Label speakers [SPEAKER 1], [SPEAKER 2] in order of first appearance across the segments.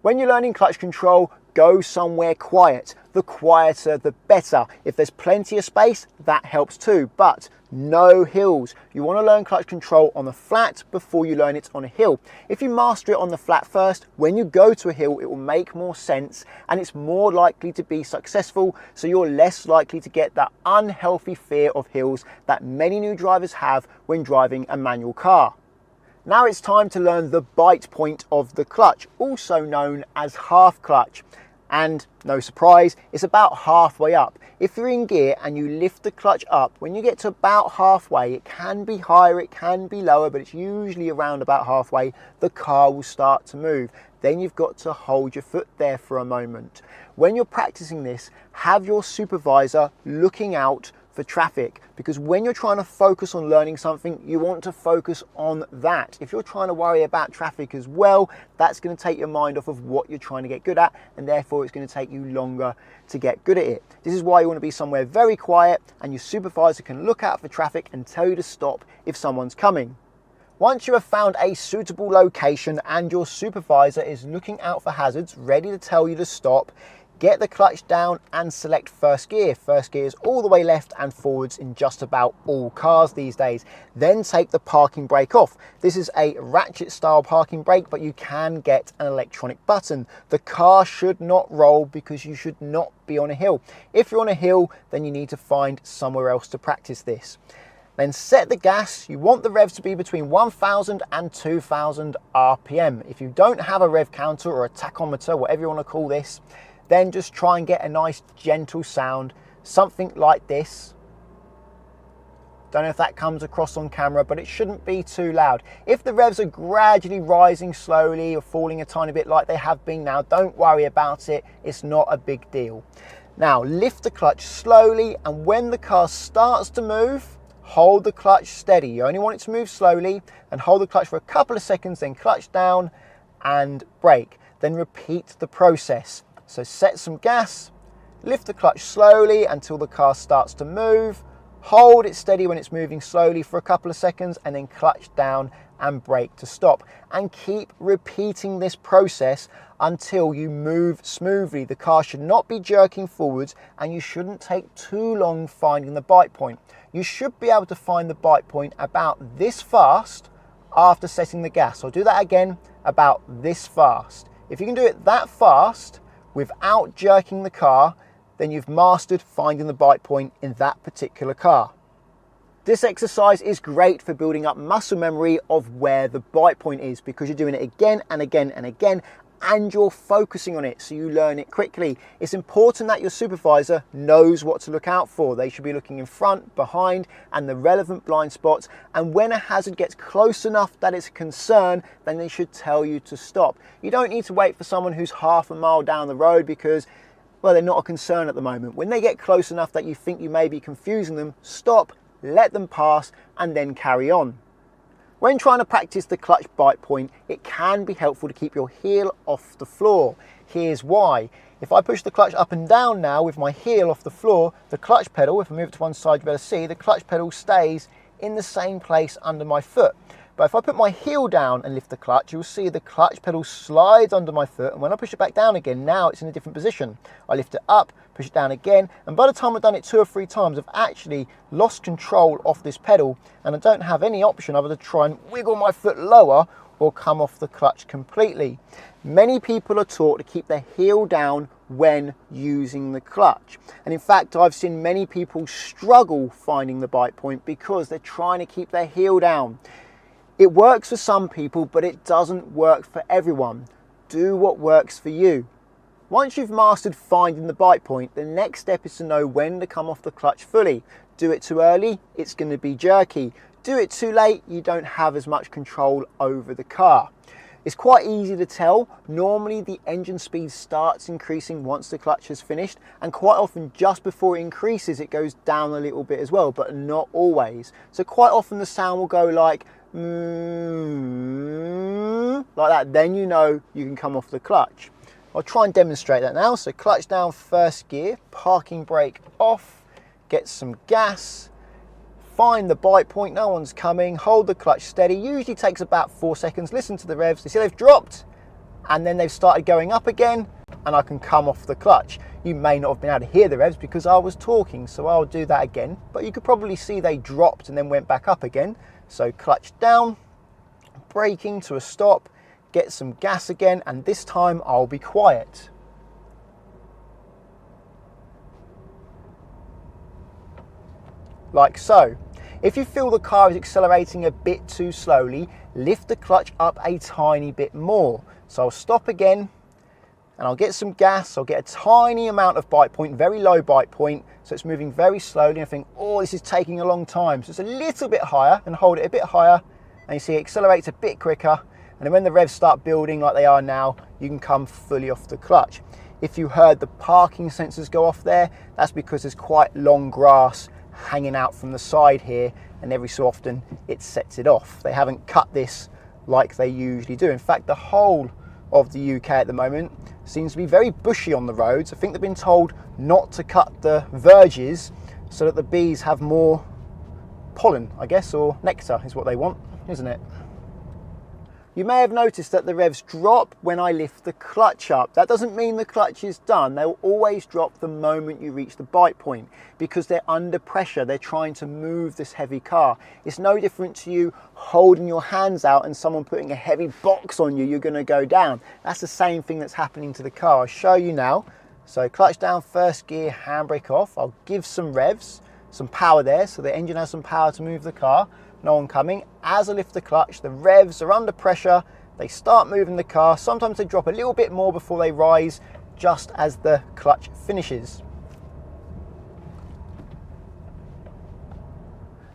[SPEAKER 1] When you're learning clutch control, go somewhere quiet. The quieter, the better. If there's plenty of space, that helps too, but no hills. You want to learn clutch control on the flat before you learn it on a hill. If you master it on the flat first, when you go to a hill, it will make more sense and it's more likely to be successful, so you're less likely to get that unhealthy fear of hills that many new drivers have when driving a manual car. Now it's time to learn the bite point of the clutch, also known as half clutch. And no surprise, it's about halfway up. If you're in gear and you lift the clutch up, when you get to about halfway, it can be higher, it can be lower, but it's usually around about halfway, the car will start to move. Then you've got to hold your foot there for a moment. When you're practicing this, have your supervisor looking out for traffic, because when you're trying to focus on learning something, you want to focus on that. If you're trying to worry about traffic as well, that's going to take your mind off of what you're trying to get good at, and therefore it's going to take you longer to get good at it. This is why you want to be somewhere very quiet, and your supervisor can look out for traffic and tell you to stop if someone's coming. Once you have found a suitable location and your supervisor is looking out for hazards, ready to tell you to stop, get the clutch down and select first gear. First gear is all the way left and forwards in just about all cars these days. Then take the parking brake off. This is a ratchet style parking brake, but you can get an electronic button. The car should not roll because you should not be on a hill. If you're on a hill, then you need to find somewhere else to practice this. Then set the gas. You want the revs to be between 1000 and 2000 RPM. If you don't have a rev counter or a tachometer, whatever you want to call this, then just try and get a nice gentle sound, something like this. Don't know if that comes across on camera, but it shouldn't be too loud. If the revs are gradually rising slowly or falling a tiny bit like they have been now, don't worry about it. It's not a big deal. Now lift the clutch slowly, and when the car starts to move, hold the clutch steady. You only want it to move slowly, and hold the clutch for a couple of seconds, then clutch down and brake. Then repeat the process. So set some gas, lift the clutch slowly until the car starts to move, hold it steady when it's moving slowly for a couple of seconds, and then clutch down and brake to stop. And keep repeating this process until you move smoothly. The car should not be jerking forwards, and you shouldn't take too long finding the bite point. You should be able to find the bite point about this fast after setting the gas. I'll do that again, about this fast. If you can do it that fast without jerking the car, then you've mastered finding the bite point in that particular car. This exercise is great for building up muscle memory of where the bite point is, because you're doing it again and again and again, and you're focusing on it, so you learn it quickly. It's important that your supervisor knows what to look out for. They should be looking in front, behind, and the relevant blind spots, and when a hazard gets close enough that it's a concern, then they should tell you to stop. You don't need to wait for someone who's half a mile down the road because, well, they're not a concern at the moment. When they get close enough that you think you may be confusing them, stop, let them pass, and then carry on. When trying to practice the clutch bite point, it can be helpful to keep your heel off the floor. Here's why. If I push the clutch up and down now with my heel off the floor, the clutch pedal, if I move it to one side, you better see, the clutch pedal stays in the same place under my foot. But if I put my heel down and lift the clutch, you'll see the clutch pedal slides under my foot, and when I push it back down again, now it's in a different position. I lift it up, push it down again, and by the time I've done it 2 or 3 times, I've actually lost control of this pedal, and I don't have any option other than to try and wiggle my foot lower or come off the clutch completely. Many people are taught to keep their heel down when using the clutch, and in fact I've seen many people struggle finding the bite point because they're trying to keep their heel down. It works for some people, but it doesn't work for everyone. Do what works for you. Once you've mastered finding the bite point, the next step is to know when to come off the clutch fully. Do it too early, it's going to be jerky. Do it too late, you don't have as much control over the car. It's quite easy to tell. Normally the engine speed starts increasing once the clutch is finished, and quite often just before it increases it goes down a little bit as well, but not always. So quite often the sound will go like like that, then you know you can come off the clutch. I'll try and demonstrate that now. So clutch down, first gear, parking brake off, get some gas, find the bite point, no one's coming, hold the clutch steady, usually takes about 4 seconds, listen to the revs, you see they've dropped, and then they've started going up again, and I can come off the clutch. You may not have been able to hear the revs because I was talking, so I'll do that again, but you could probably see they dropped and then went back up again. So clutch down, braking to a stop, get some gas again, and this time I'll be quiet. Like so. If you feel the car is accelerating a bit too slowly, lift the clutch up a tiny bit more. So I'll stop again, and I'll get some gas. I'll get a tiny amount of bite point, very low bite point, so it's moving very slowly, and I think, oh, this is taking a long time. So it's a little bit higher, and hold it a bit higher, and you see it accelerates a bit quicker, and then when the revs start building like they are now, you can come fully off the clutch. If you heard the parking sensors go off there, that's because there's quite long grass hanging out from the side here, and every so often it sets it off. They haven't cut this like they usually do. In fact, the whole of the UK at the moment seems to be very bushy on the roads. I think they've been told not to cut the verges so that the bees have more pollen, I guess, or nectar is what they want, isn't it? You may have noticed that the revs drop when I lift the clutch up. That doesn't mean the clutch is done. They'll always drop the moment you reach the bite point because they're under pressure. They're trying to move this heavy car. It's no different to you holding your hands out and someone putting a heavy box on you, you're going to go down. That's the same thing that's happening to the car. I'll show you now. So clutch down, first gear, handbrake off. I'll give some revs, some power there, so the engine has some power to move the car. No oncoming. As I lift the clutch, the revs are under pressure, they start moving the car. Sometimes they drop a little bit more before they rise, just as the clutch finishes.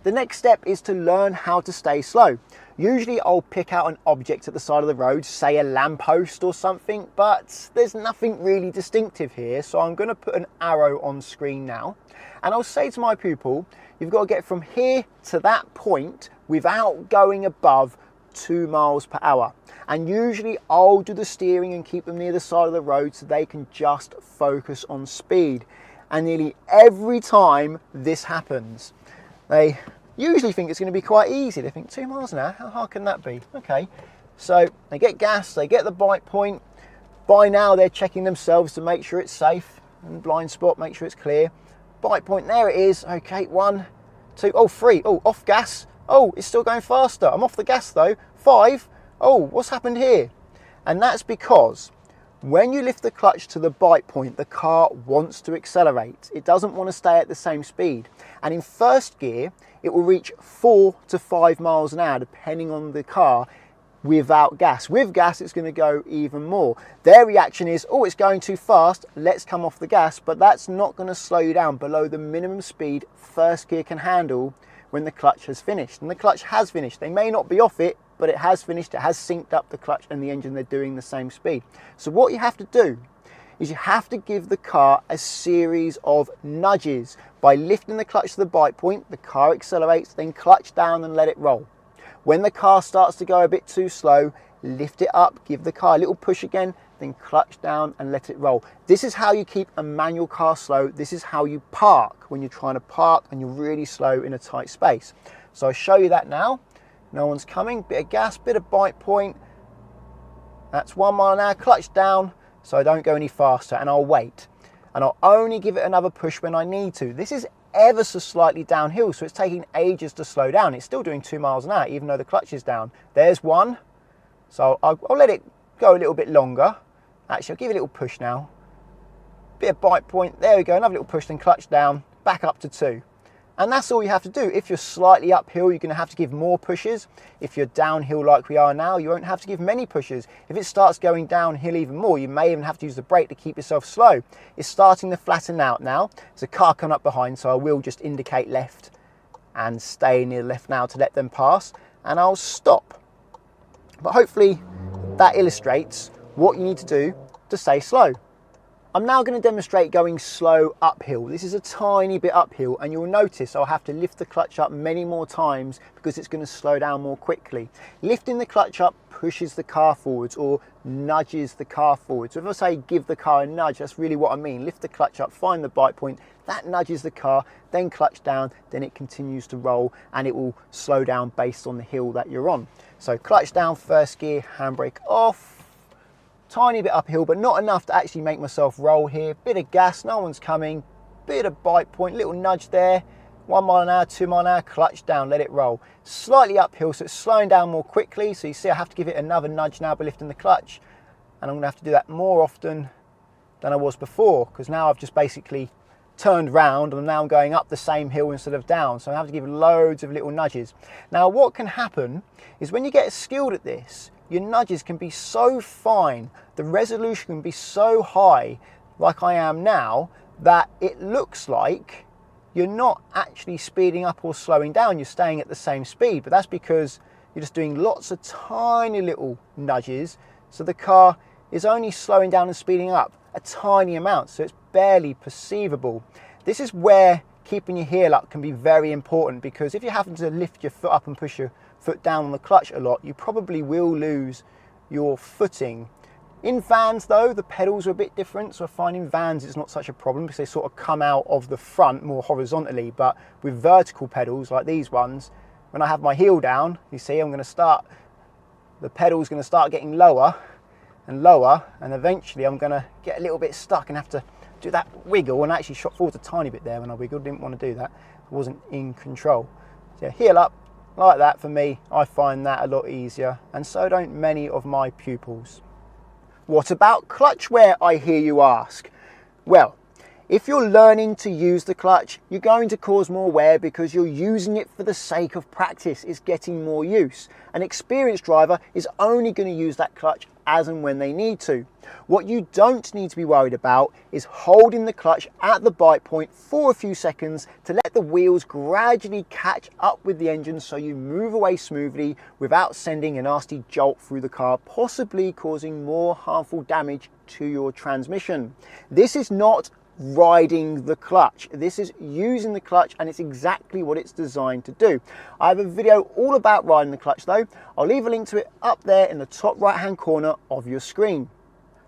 [SPEAKER 1] The next step is to learn how to stay slow. Usually I'll pick out an object at the side of the road, say a lamppost or something, but there's nothing really distinctive here, so I'm going to put an arrow on screen now, and I'll say to my pupil, you've got to get from here to that point without going above 2 miles per hour. And usually I'll do the steering and keep them near the side of the road so they can just focus on speed. And nearly every time this happens, they usually think it's going to be quite easy. They think 2 miles an hour, how hard can that be? Okay, so they get gas, they get the bite point. By now they're checking themselves to make sure it's safe, and blind spot, make sure it's clear. Bite point, there it is. Okay, 1, 2, oh, 3, oh, off gas. Oh, it's still going faster. I'm off the gas though. 5, oh, what's happened here? And that's because when you lift the clutch to the bite point, the car wants to accelerate. It doesn't want to stay at the same speed. And in first gear, it will reach 4 to 5 miles an hour, depending on the car, without gas. With gas, it's going to go even more. Their reaction is, oh, it's going too fast, let's come off the gas, but that's not going to slow you down below the minimum speed first gear can handle when the clutch has finished. And the clutch has finished. They may not be off it, but it has finished. It has synced up the clutch and the engine. They're doing the same speed. So what you have to do is you have to give the car a series of nudges. By lifting the clutch to the bite point, the car accelerates, then clutch down and let it roll. When the car starts to go a bit too slow, lift it up, give the car a little push again, then clutch down and let it roll. This is how you keep a manual car slow. This is how you park when you're trying to park and you're really slow in a tight space. So I'll show you that now. No one's coming, bit of gas, bit of bite point. That's 1 mile an hour, clutch down so I don't go any faster, and I'll wait. And I'll only give it another push when I need to. This is ever so slightly downhill, so it's taking ages to slow down. It's still doing 2 miles an hour, even though the clutch is down. There's 1. So I'll let it go a little bit longer. Actually, I'll give it a little push now. Bit of bite point. There we go. Another little push, then clutch down, back up to 2. And that's all you have to do. If you're slightly uphill, you're going to have to give more pushes. If you're downhill like we are now, you won't have to give many pushes. If it starts going downhill even more, you may even have to use the brake to keep yourself slow. It's starting to flatten out now. There's a car coming up behind, so I will just indicate left and stay near the left now to let them pass, and I'll stop. But hopefully that illustrates what you need to do to stay slow. I'm now going to demonstrate going slow uphill. This is a tiny bit uphill, and you'll notice I'll have to lift the clutch up many more times because it's going to slow down more quickly. Lifting the clutch up pushes the car forwards or nudges the car forwards. So if I say give the car a nudge, that's really what I mean. Lift the clutch up, find the bite point, that nudges the car, then clutch down, then it continues to roll and it will slow down based on the hill that you're on. So clutch down, first gear, handbrake off. tiny bit uphill, but not enough to actually make myself roll here. Bit of gas, no one's coming, bit of bite point, little nudge there, 1 mile an hour, 2 mile an hour, clutch down, let it roll. Slightly uphill, so it's slowing down more quickly. So you see I have to give it another nudge now by lifting the clutch, and I'm gonna have to do that more often than I was before, because now I've just basically turned round and now I'm going up the same hill instead of down. So I have to give loads of little nudges. Now what can happen is when you get skilled at this, your nudges can be so fine, the resolution can be so high, like I am now, that it looks like you're not actually speeding up or slowing down, you're staying at the same speed. But that's because you're just doing lots of tiny little nudges, so the car is only slowing down and speeding up a tiny amount, so it's barely perceivable. This is where keeping your heel up can be very important, because if you're having to lift your foot up and push your foot down on the clutch a lot, you probably will lose your footing. In vans though, the pedals are a bit different, so I find in vans it's not such a problem because they sort of come out of the front more horizontally, but with vertical pedals like these ones, when I have my heel down, you see the pedal's going to start getting lower and lower, and eventually I'm going to get a little bit stuck and have to do that wiggle, and I actually shot forward a tiny bit there when I wiggled, didn't want to do that, I wasn't in control. So heel up like that, for me, I find that a lot easier, and so don't many of my pupils. What about clutch wear, I hear you ask? Well, if you're learning to use the clutch, you're going to cause more wear because you're using it for the sake of practice. It's getting more use. An experienced driver is only going to use that clutch as and when they need to. What you don't need to be worried about is holding the clutch at the bite point for a few seconds to let the wheels gradually catch up with the engine so you move away smoothly without sending a nasty jolt through the car, possibly causing more harmful damage to your transmission. This is not riding the clutch. This is using the clutch, and it's exactly what it's designed to do. I have a video all about riding the clutch though. I'll leave a link to it up there in the top right hand corner of your screen.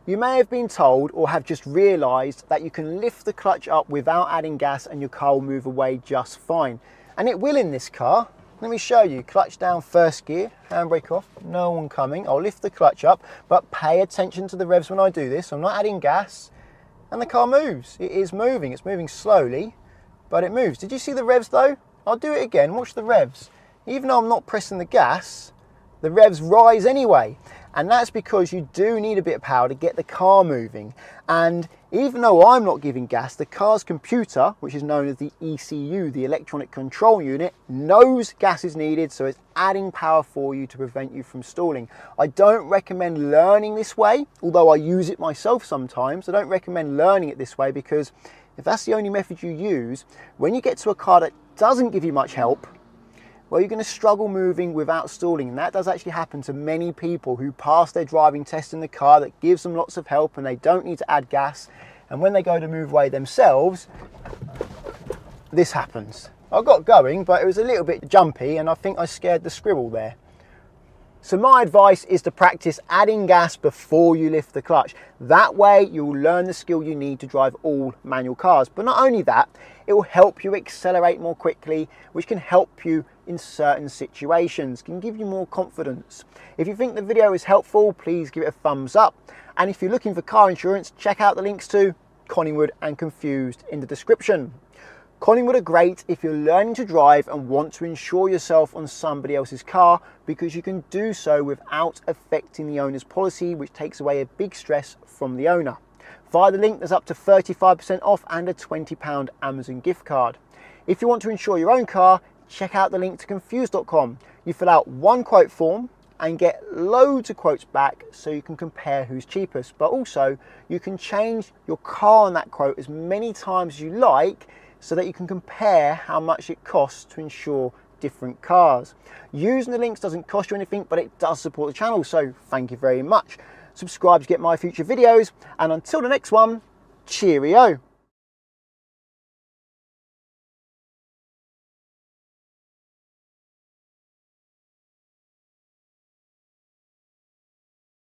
[SPEAKER 1] You may have been told or have just realized that you can lift the clutch up without adding gas and your car will move away just fine. And it will in this car. Let me show you. Clutch down, first gear, handbrake off, no one coming. I'll lift the clutch up, but pay attention to the revs when I do this. I'm not adding gas. And the car moves. It is moving. It's moving slowly, but it moves. Did you see the revs though? I'll do it again. Watch the revs. Even though I'm not pressing the gas, the revs rise anyway. And that's because you do need a bit of power to get the car moving. And even though I'm not giving gas, the car's computer, which is known as the ECU, the electronic control unit, knows gas is needed, so it's adding power for you to prevent you from stalling. I don't recommend learning this way, although I use it myself sometimes. I don't recommend learning it this way because if that's the only method you use, when you get to a car that doesn't give you much help, well, you're going to struggle moving without stalling, and that does actually happen to many people who pass their driving test in the car that gives them lots of help and they don't need to add gas, and when they go to move away themselves, this happens. I got going, but it was a little bit jumpy and I think I scared the squirrel there. So my advice is to practice adding gas before you lift the clutch. That way you'll learn the skill you need to drive all manual cars. But not only that, it will help you accelerate more quickly, which can help you in certain situations, can give you more confidence. If you think the video is helpful, please give it a thumbs up. And if you're looking for car insurance, check out the links to Collingwood and Confused in the description. Collingwood are great if you're learning to drive and want to insure yourself on somebody else's car, because you can do so without affecting the owner's policy, which takes away a big stress from the owner. Via the link, there's up to 35% off and a £20 Amazon gift card. If you want to insure your own car, check out the link to confused.com. You fill out one quote form and get loads of quotes back so you can compare who's cheapest. But also, you can change your car on that quote as many times as you like, so that you can compare how much it costs to insure different cars. Using the links doesn't cost you anything, but it does support the channel, so thank you very much. Subscribe to get my future videos, and until the next one, cheerio.